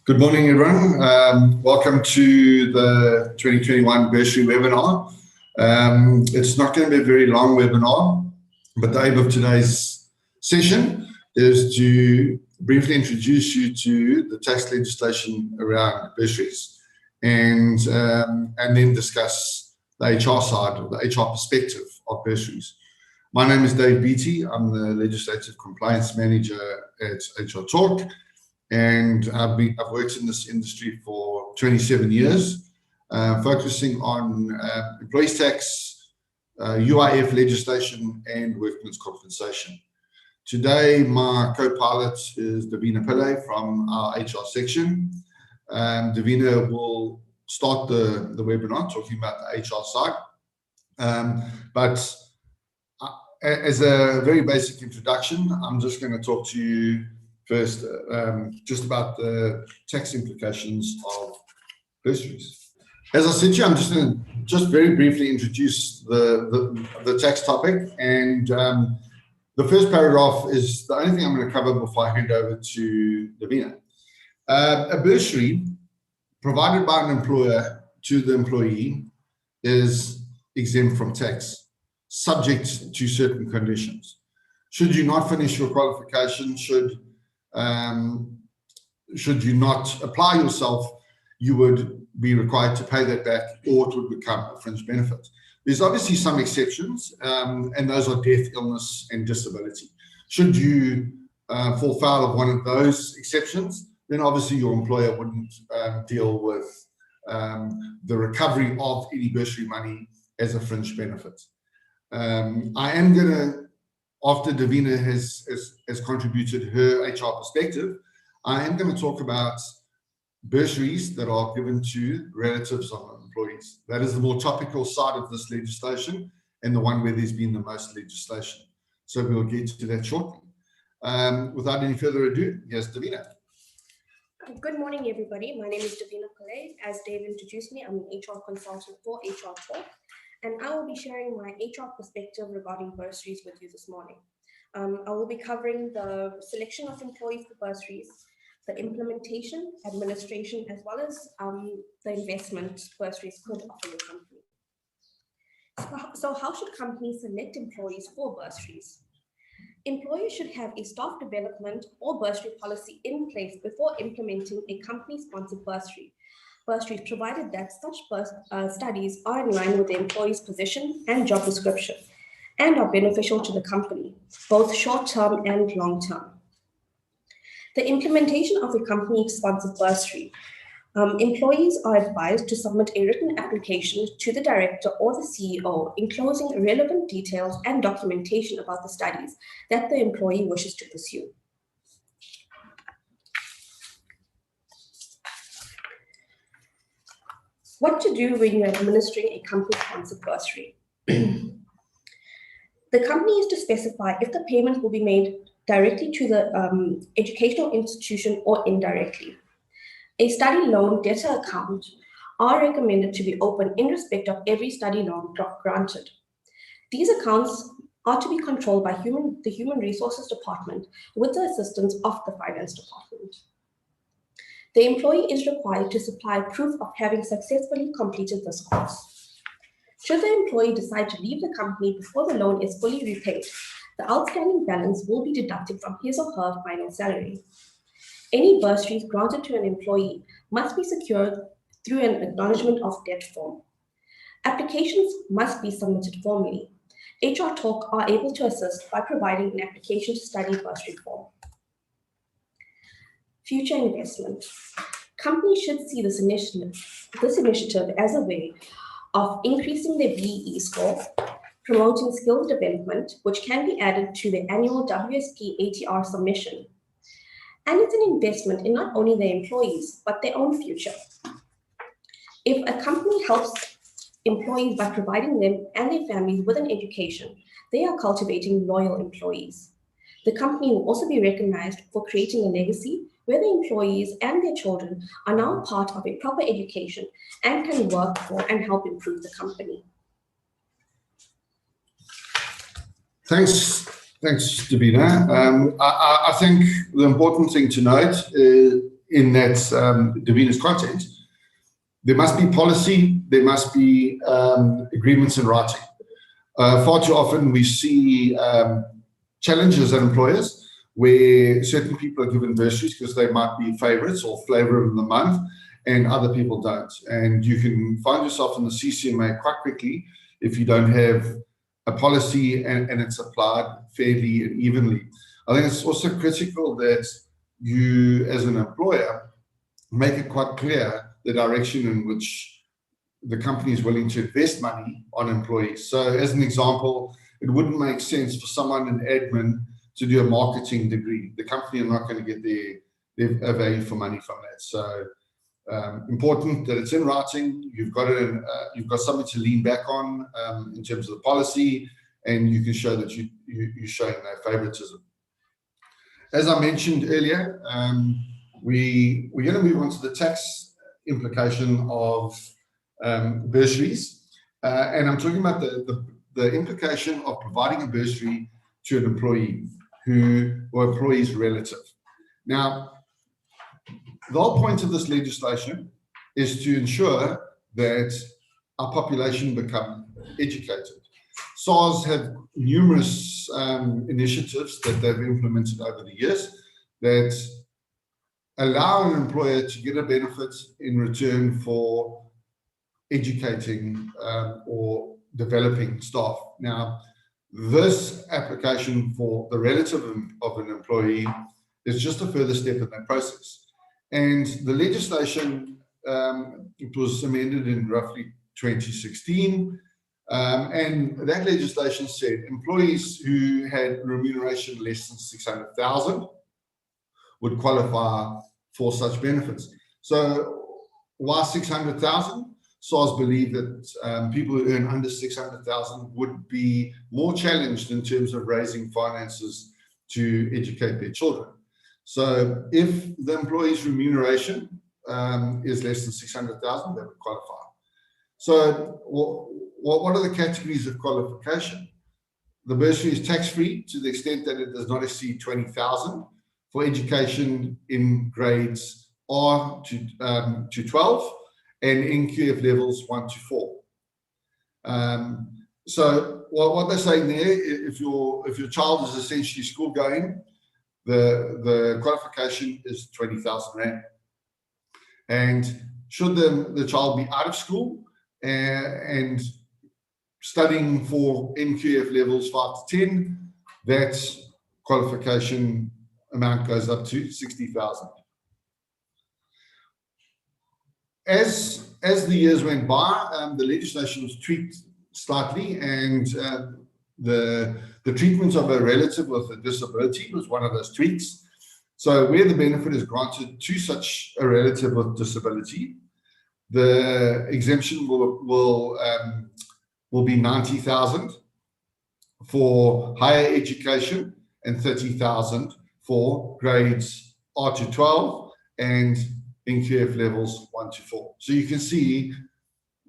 Good morning, everyone. Welcome to the 2021 Bursary webinar. It's not going to be a very long webinar, but the aim of today's session is to briefly introduce you to the tax legislation around bursaries and then discuss the HR side or the HR perspective of bursaries. My name is Dave Beattie. I'm the Legislative Compliance Manager at HR Talk. And I've worked in this industry for 27 years, focusing on employees tax, UIF legislation, and workmen's compensation. Today, my co-pilot is Davina Pillay from our HR section. Davina will start the webinar talking about the HR side. But as a very basic introduction, I'm just going to talk to you first, just about the tax implications of bursaries. As I said to you, I'm just going to very briefly introduce the tax topic, and the first paragraph is the only thing I'm going to cover before I hand over to Davina. A bursary provided by an employer to the employee is exempt from tax, subject to certain conditions. Should you not finish your qualification, should you not apply yourself, you would be required to pay that back, or it would become a fringe benefit. There's obviously some exceptions, and those are death, illness, and disability. Should you fall foul of one of those exceptions, then obviously your employer wouldn't deal with the recovery of any bursary money as a fringe benefit. I am going to, after Davina has contributed her HR perspective, I am going to talk about bursaries that are given to relatives of employees. That is the more topical side of this legislation and the one where there's been the most legislation. So we'll get to that shortly. Without any further ado, here's Davina. Good morning, everybody. My name is Davina Pillay. As Dave introduced me, I'm an HR consultant for HR Talk, and I will be sharing my HR perspective regarding bursaries with you this morning. I will be covering the selection of employees for bursaries, the implementation, administration, as well as the investment bursaries could offer your company. So how should companies select employees for bursaries? Employers should have a staff development or bursary policy in place before implementing a company-sponsored bursary. Bursaries, provided that such studies are in line with the employee's position and job description and are beneficial to the company, both short-term and long-term. The implementation of a company-sponsored bursary. Employees are advised to submit a written application to the director or the CEO, enclosing relevant details and documentation about the studies that the employee wishes to pursue. What to do when you're administering a company-sponsored bursary. The company is to specify if the payment will be made directly to the educational institution or indirectly. A study loan debtor account are recommended to be open in respect of every study loan granted. These accounts are to be controlled by the Human Resources Department with the assistance of the Finance Department. The employee is required to supply proof of having successfully completed this course. Should the employee decide to leave the company before the loan is fully repaid, the outstanding balance will be deducted from his or her final salary. Any bursaries granted to an employee must be secured through an acknowledgement of debt form. Applications must be submitted formally. HR Talk are able to assist by providing an application to study bursary form. Future investment. Companies should see this initiative as a way of increasing their BEE score, promoting skills development, which can be added to the annual WSP ATR submission. And it's an investment in not only their employees, but their own future. If a company helps employees by providing them and their families with an education, they are cultivating loyal employees. The company will also be recognized for creating a legacy where the employees and their children are now part of a proper education and can work for and help improve the company. Thanks, Davina. I think the important thing to note in that Davina's content, there must be policy, there must be agreements in writing. Far too often we see challenges at employers where certain people are given bursaries because they might be favorites or flavor of the month, and other people don't. And you can find yourself in the CCMA quite quickly if you don't have a policy and it's applied fairly and evenly. I think it's also critical that you, as an employer, make it quite clear the direction in which the company is willing to invest money on employees. So as an example, it wouldn't make sense for someone in admin to do a marketing degree. The company are not going to get their value for money from that. So important that it's in writing. You've got it in, you've got something to lean back on in terms of the policy, and you can show that you're showing no favoritism. As I mentioned earlier, we're going to move on to the tax implication of bursaries, and I'm talking about the implication of providing a bursary to an employee or employee's relative. Now, the whole point of this legislation is to ensure that our population become educated. SARS have numerous initiatives that they've implemented over the years that allow an employer to get a benefit in return for educating or developing staff. Now, this application for the relative of an employee is just a further step in that process. And the legislation, it was amended in roughly 2016, and that legislation said employees who had remuneration less than 600,000 would qualify for such benefits. So why 600,000? SARS believe that people who earn under 600,000 would be more challenged in terms of raising finances to educate their children. So if the employee's remuneration is less than 600,000, they would qualify. So what are the categories of qualification? The bursary is tax-free to the extent that it does not exceed 20,000 for education in grades R to 12 and NQF levels 1 to 4. So what they're saying there, if your child is essentially school going, the qualification is 20,000 Rand. And should the child be out of school and studying for NQF levels 5 to 10, that qualification amount goes up to 60,000. As the years went by, the legislation was tweaked slightly, and the treatment of a relative with a disability was one of those tweaks. So where the benefit is granted to such a relative with disability, the exemption will be 90,000 for higher education and 30,000 for grades R to 12 and NQF levels 1 to 4. So you can see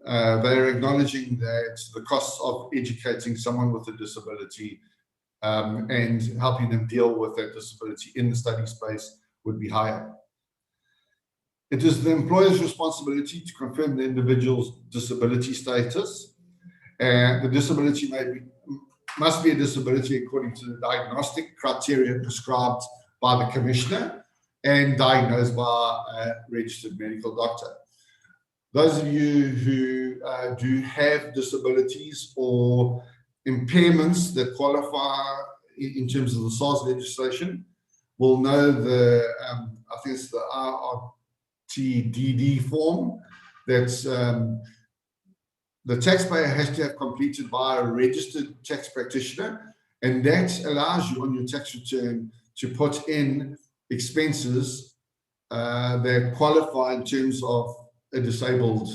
they're acknowledging that the costs of educating someone with a disability and helping them deal with that disability in the study space would be higher. It is the employer's responsibility to confirm the individual's disability status, and the disability must be a disability according to the diagnostic criteria prescribed by the commissioner and diagnosed by a registered medical doctor. Those of you who do have disabilities or impairments that qualify in terms of the SARS legislation will know I think it's the RRTDD form that's the taxpayer has to have completed by a registered tax practitioner, and that allows you on your tax return to put in expenses that qualify in terms of a disabled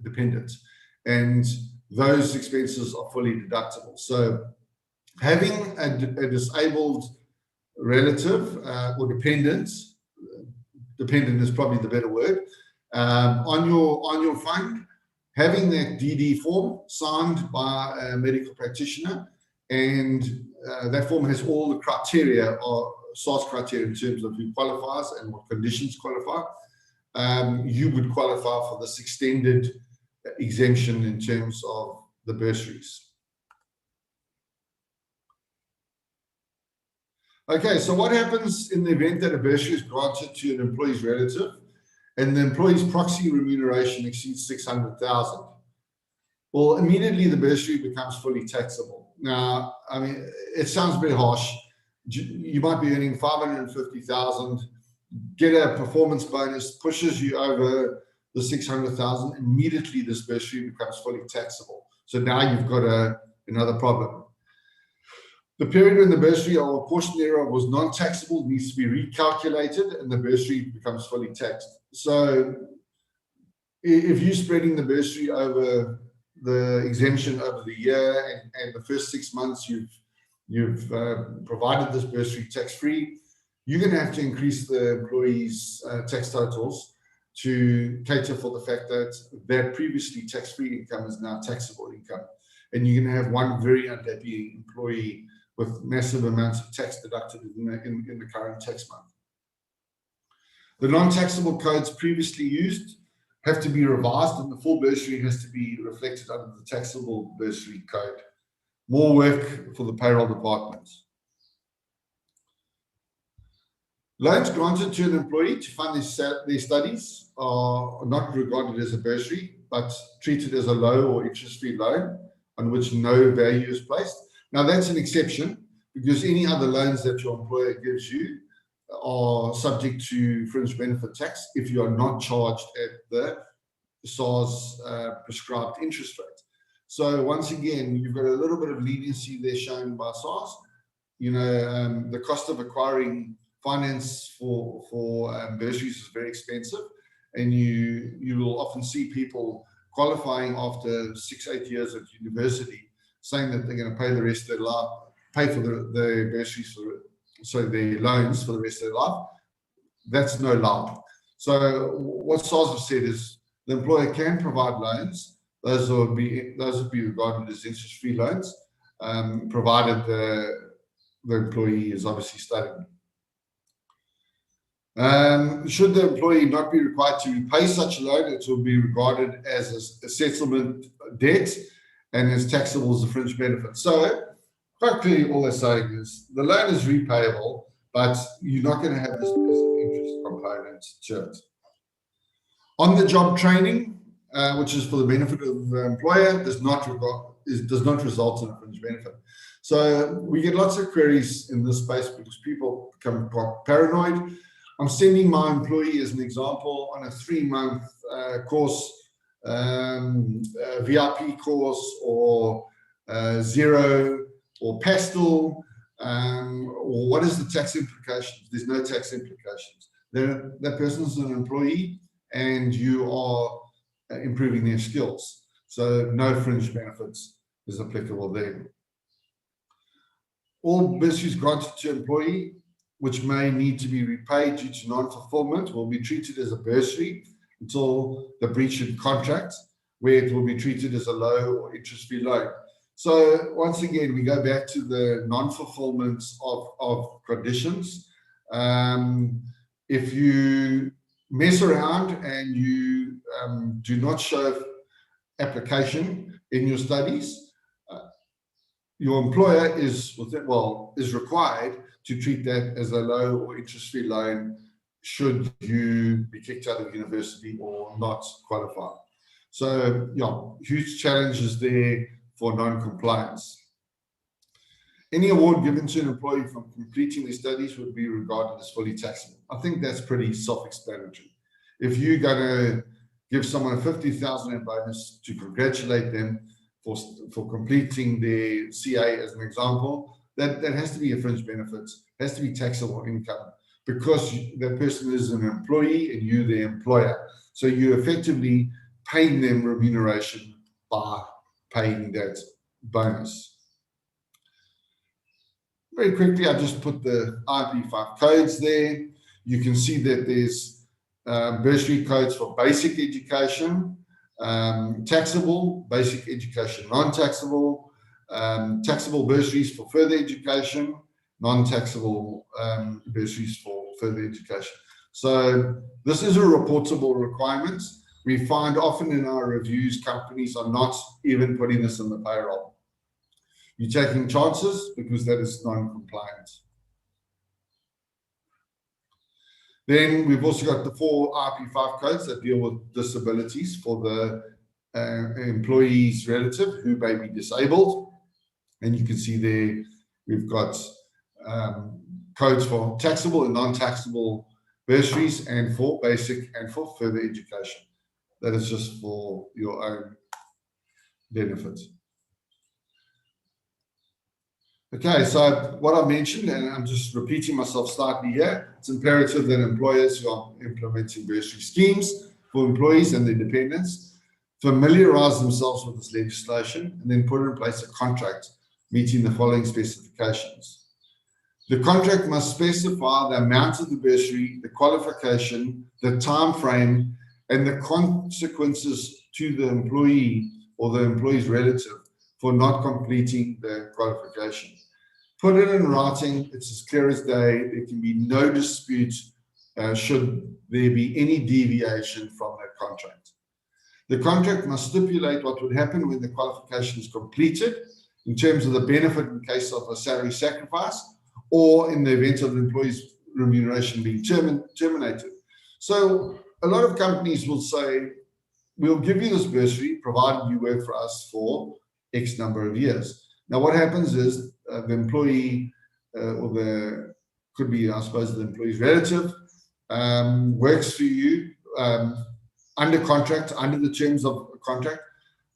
dependent, and those expenses are fully deductible. So having a disabled relative or dependent is probably the better word, on your fund, having that DD form signed by a medical practitioner, and that form has all the criteria SARS criteria in terms of who qualifies and what conditions qualify, you would qualify for this extended exemption in terms of the bursaries. Okay, so what happens in the event that a bursary is granted to an employee's relative and the employee's proxy remuneration exceeds 600,000? Well, immediately the bursary becomes fully taxable. Now, I mean, it sounds very harsh. You might be earning 550,000, get a performance bonus, pushes you over the 600,000, immediately this bursary becomes fully taxable. So now you've got another problem. The period when the bursary or a portion thereof was non-taxable needs to be recalculated and the bursary becomes fully taxed. So if you're spreading the bursary over the exemption over the year and the first 6 months you've provided this bursary tax-free, you're going to have to increase the employees' tax totals to cater for the fact that their previously tax-free income is now taxable income. And you're going to have one very unhappy employee with massive amounts of tax deducted in the current tax month. The non-taxable codes previously used have to be revised and the full bursary has to be reflected under the taxable bursary code. More work for the payroll department. Loans granted to an employee to fund their studies are not regarded as a bursary, but treated as a low or interest-free loan on which no value is placed. Now, that's an exception because any other loans that your employer gives you are subject to fringe benefit tax if you are not charged at the SARS prescribed interest rate. So once again, you've got a little bit of leniency there shown by SARS. You know, the cost of acquiring finance for bursaries is very expensive, and you will often see people qualifying after 6-8 years at university saying that they're going to pay the rest of their life, pay for the bursaries their loans for the rest of their life. That's no life. So what SARS have said is the employer can provide loans. Those would be regarded as interest-free loans, provided the employee is obviously studying. Should the employee not be required to repay such a loan, it will be regarded as a settlement debt and is taxable as a fringe benefit. So, quite clearly, all they're saying is the loan is repayable, but you're not going to have this interest component to it. On-the-job training, which is for the benefit of the employer, does not result in a fringe benefit. So we get lots of queries in this space because people become quite paranoid. I'm sending my employee, as an example, on a 3-month course, VIP course, or Zero, or Pastel, or what is the tax implications? There's no tax implications. That person's an employee, and you are improving their skills. So no fringe benefits is applicable there. All bursaries granted to employee, which may need to be repaid due to non-fulfillment, will be treated as a bursary until the breach of contract, where it will be treated as a low or interest-free loan. So once again, we go back to the non-fulfillment of conditions. If you mess around and you do not show application in your studies, your employer is required to treat that as a low or interest-free loan should you be kicked out of university or not qualify. So, yeah, huge challenges there for non-compliance. Any award given to an employee from completing their studies would be regarded as fully taxable. I think that's pretty self-explanatory. If you're going to give someone a 50,000 bonus to congratulate them for completing their CA, as an example, that has to be a fringe benefit, has to be taxable income, because that person is an employee and you the employer. So you're effectively paying them remuneration by paying that bonus. Very quickly, I just put the IP5 codes there. You can see that there's bursary codes for basic education, taxable, basic education, non-taxable, taxable bursaries for further education, non-taxable bursaries for further education. So this is a reportable requirement. We find often in our reviews, companies are not even putting this in the payroll. You're taking chances because that is non-compliant. Then we've also got the 4 IP5 codes that deal with disabilities for the employee's relative who may be disabled. And you can see there we've got codes for taxable and non-taxable bursaries and for basic and for further education. That is just for your own benefit. Okay, so what I mentioned, and I'm just repeating myself slightly here, it's imperative that employers who are implementing bursary schemes for employees and their dependents familiarize themselves with this legislation and then put in place a contract meeting the following specifications. The contract must specify the amount of the bursary, the qualification, the time frame, and the consequences to the employee or the employee's relative for not completing the qualification. Put it in writing, it's as clear as day. There can be no dispute should there be any deviation from that contract. The contract must stipulate what would happen when the qualification is completed in terms of the benefit in case of a salary sacrifice or in the event of the employee's remuneration being terminated. So a lot of companies will say, we'll give you this bursary provided you work for us for X number of years. Now, what happens is the employee or the could be, I suppose, the employee's relative works for you under contract, under the terms of a contract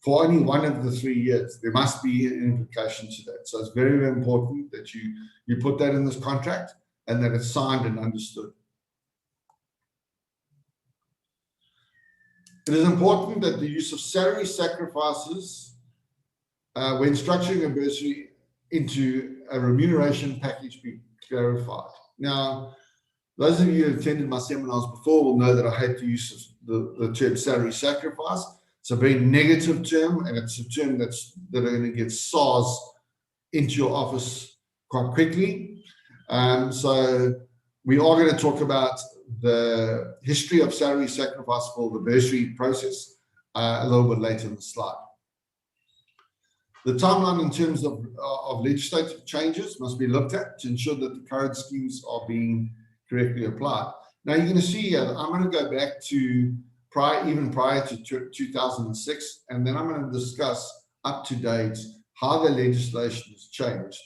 for only one of the 3 years. There must be an implication to that. So it's very, very important that you put that in this contract and that it's signed and understood. It is important that the use of salary sacrifices when structuring a bursary into a remuneration package be clarified. Now, those of you who attended my seminars before will know that I hate the use of the term salary sacrifice. It's a very negative term, and it's a term that are going to get SARS into your office quite quickly. So we are going to talk about the history of salary sacrifice for the bursary process a little bit later in the slide. The timeline in terms of legislative changes must be looked at to ensure that the current schemes are being correctly applied. Now you're going to see here that I'm going to go back to even prior to 2006, and then I'm going to discuss up to date how the legislation has changed.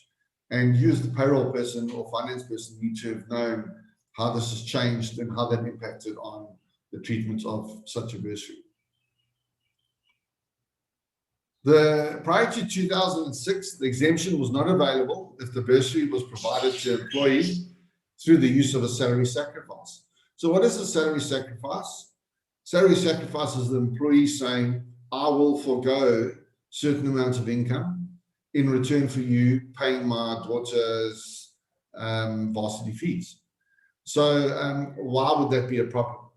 And you as the payroll person or finance person need to have known how this has changed and how that impacted on the treatment of such a bursary. Prior to 2006, the exemption was not available if the bursary was provided to employees through the use of a salary sacrifice. So what is a salary sacrifice? Salary sacrifice is the employee saying, I will forego certain amounts of income in return for you paying my daughter's varsity fees. So why would that be a problem?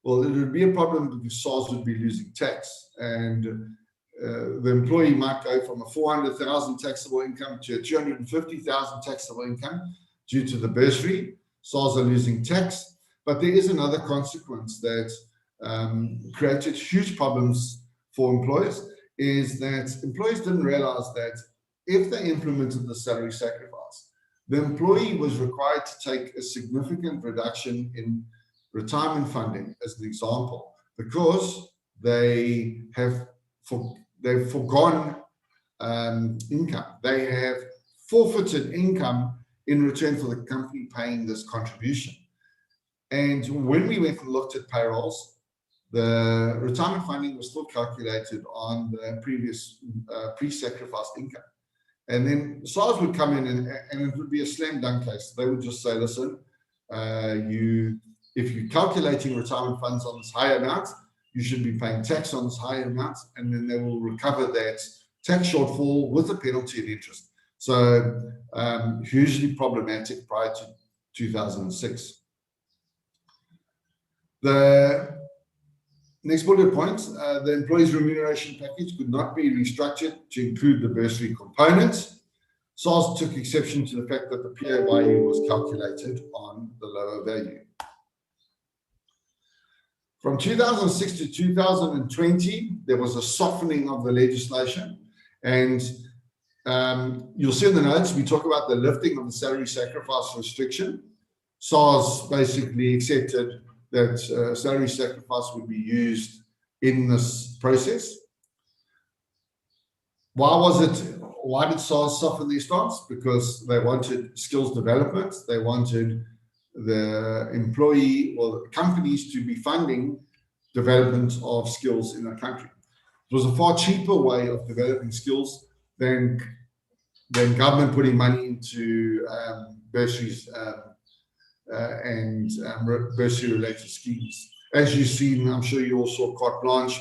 Well, it would be a problem because SARS would be losing tax, and the employee might go from a 400,000 taxable income to a 250,000 taxable income due to the bursary. SARS are losing tax, but there is another consequence that created huge problems for employers, is that employees didn't realize that if they implemented the salary sacrifice, the employee was required to take a significant reduction in retirement funding, as an example, because they've forgone income. They have forfeited income in return for the company paying this contribution. And when we went and looked at payrolls, the retirement funding was still calculated on the previous pre-sacrificed income. And then SARS would come in and it would be a slam dunk case. They would just say, listen, if you're calculating retirement funds on this higher amount, you should be paying tax on this higher amount, and then they will recover that tax shortfall with a penalty and interest. So hugely problematic prior to 2006. The next bullet point, the employee's remuneration package could not be restructured to include the bursary component. SARS took exception to the fact that the PAYE was calculated on the lower value. From 2006 to 2020, there was a softening of the legislation, and you'll see in the notes, we talk about the lifting of the salary sacrifice restriction. SARS basically accepted that salary sacrifice would be used in this process. Why did SARS soften their stance? Because they wanted skills development. They wanted the employee or the companies to be funding development of skills in the country. It was a far cheaper way of developing skills than government putting money into bursaries and bursary-related schemes. As you've seen, I'm sure you all saw carte blanche,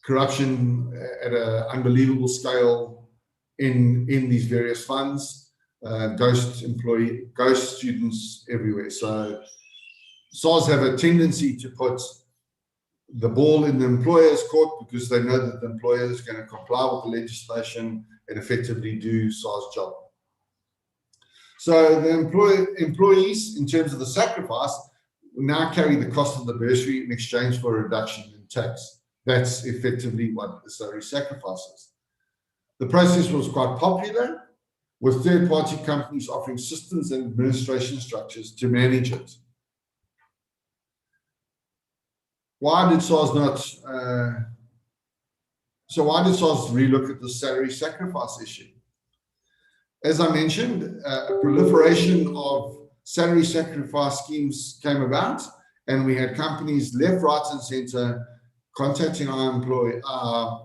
corruption at an unbelievable scale in these various funds, ghost students everywhere. So SARS have a tendency to put the ball in the employer's court because they know that the employer is going to comply with the legislation and effectively do SARS' job. So the employees, in terms of the sacrifice, now carry the cost of the bursary in exchange for a reduction in tax. That's effectively what the salary sacrifice is. The process was quite popular, with third-party companies offering systems and administration structures to manage it. Why did SARS relook at the salary sacrifice issue? As I mentioned, a proliferation of salary sacrifice schemes came about, and we had companies left, right, and centre contacting our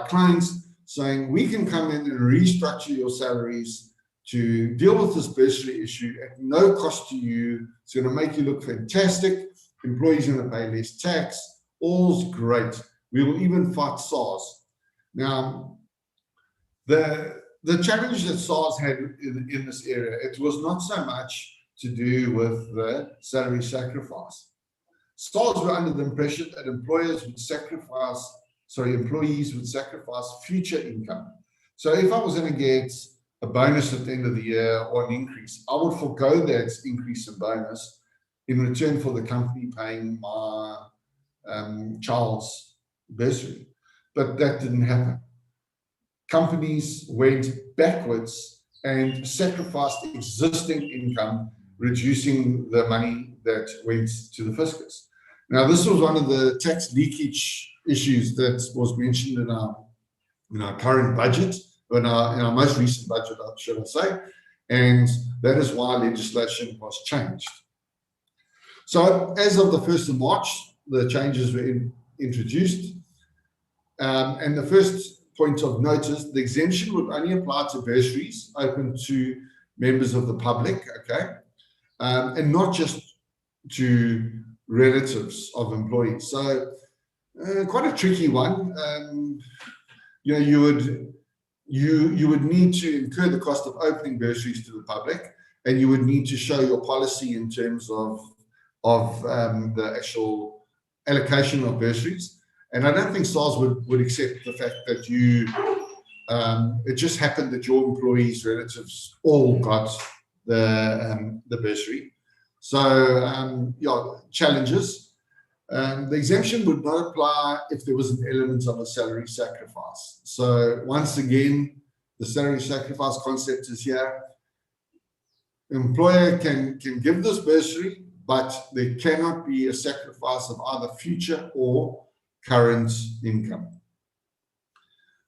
clients saying, we can come in and restructure your salaries to deal with this bursary issue at no cost to you. It's going to make you look fantastic. Employees are going to pay less tax. All's great. We will even fight SARS. Now, the challenge that SARS had in this area, it was not so much to do with the salary sacrifice. SARS were under the impression that employees would sacrifice future income. So if I was going to get a bonus at the end of the year or an increase, I would forego that increase in bonus in return for the company paying my child's bursary. But that didn't happen. Companies went backwards and sacrificed existing income, reducing the money that went to the fiscus. Now, this was one of the tax leakage issues that was mentioned in our current budget, in our most recent budget, should I say, and that is why legislation was changed. So as of the 1st of March, the changes were introduced, and the first point of notice, the exemption would only apply to bursaries open to members of the public, okay, and not just to relatives of employees. So quite a tricky one. You would need to incur the cost of opening bursaries to the public, and you would need to show your policy in terms of the actual allocation of bursaries. And I don't think SARS would accept the fact that it just happened that your employees' relatives all got the bursary. So, challenges. The exemption would not apply if there was an element of a salary sacrifice. So once again, the salary sacrifice concept is here. Employer can give this bursary, but there cannot be a sacrifice of either future or current income.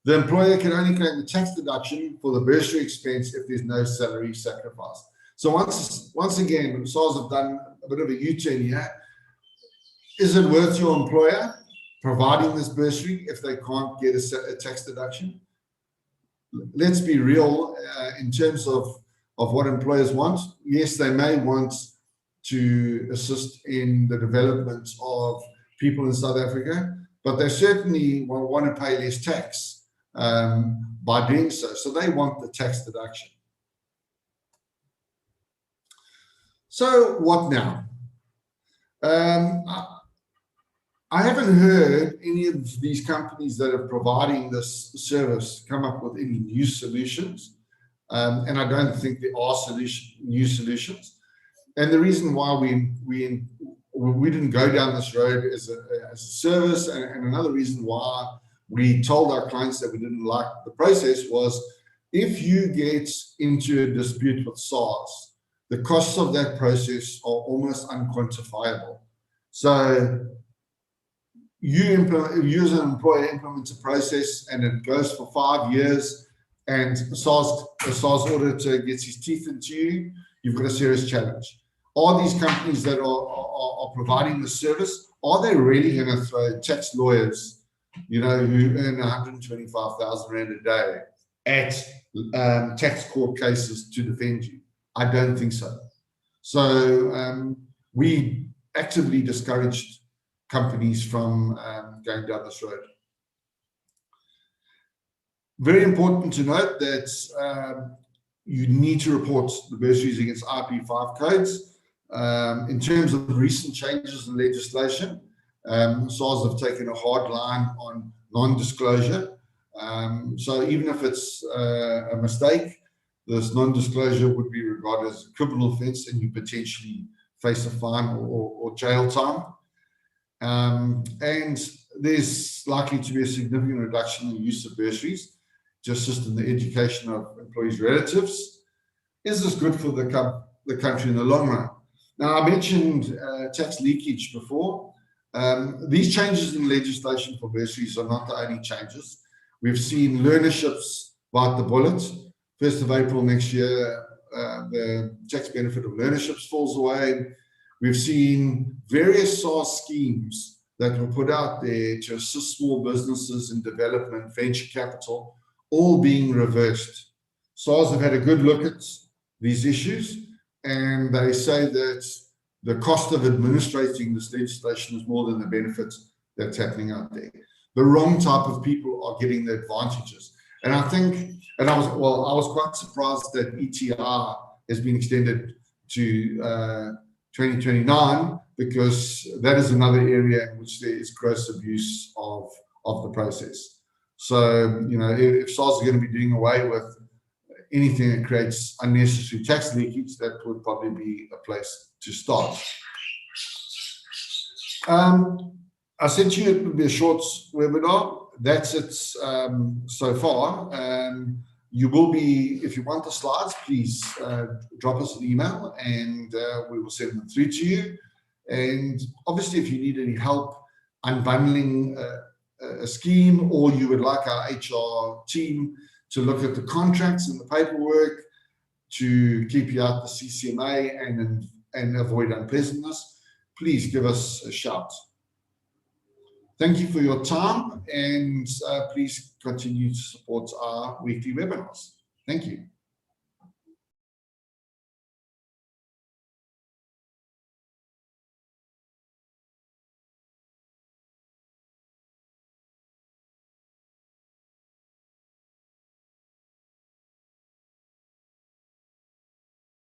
The employer can only claim the tax deduction for the bursary expense if there's no salary sacrifice. So once again, SARS have done a bit of a U-turn here. Is it worth your employer providing this bursary if they can't get a tax deduction? Let's be real in terms of what employers want. Yes, they may want to assist in the development of people in South Africa, but they certainly will want to pay less tax by doing so. So they want the tax deduction. So what now? I haven't heard any of these companies that are providing this service come up with any new solutions. And I don't think there are new solutions. And the reason why we didn't go down this road as a service, and another reason why we told our clients that we didn't like the process was, if you get into a dispute with SARS, the costs of that process are almost unquantifiable. So you as an employer implement a process and it goes for 5 years, and a SARS auditor gets his teeth into you, you've got a serious challenge. Are these companies that are providing the service, are they really going to throw tax lawyers, who earn 125,000 Rand a day at tax court cases to defend you? I don't think so. So we actively discouraged companies from going down this road. Very important to note that you need to report the bursaries against IP5 codes. In terms of recent changes in legislation, SARS have taken a hard line on non-disclosure. So even if it's a mistake, this non-disclosure would be regarded as a criminal offence, and you potentially face a fine or jail time. And there's likely to be a significant reduction in the use of bursaries, just in the education of employees' relatives. Is this good for the country in the long run? Now, I mentioned tax leakage before. These changes in legislation for bursaries are not the only changes. We've seen learnerships bite the bullet. 1st of April next year, the tax benefit of learnerships falls away. We've seen various SARS schemes that were put out there to assist small businesses in development, venture capital, all being reversed. SARS have had a good look at these issues, and they say that the cost of administrating this legislation is more than the benefits that's happening out there. The wrong type of people are getting the advantages. And I think, I was quite surprised that ETR has been extended to 2029, because that is another area in which there is gross abuse of the process. So, if SARS are going to be doing away with anything that creates unnecessary tax leakage, that would probably be a place to start. I said to you it would be a short webinar. That's it so far. You will be, if you want the slides, please drop us an email and we will send them through to you. And obviously, if you need any help unbundling a scheme, or you would like our HR team to look at the contracts and the paperwork to keep you out the CCMA and avoid unpleasantness, please give us a shout. Thank you for your time, and please continue to support our weekly webinars. Thank you.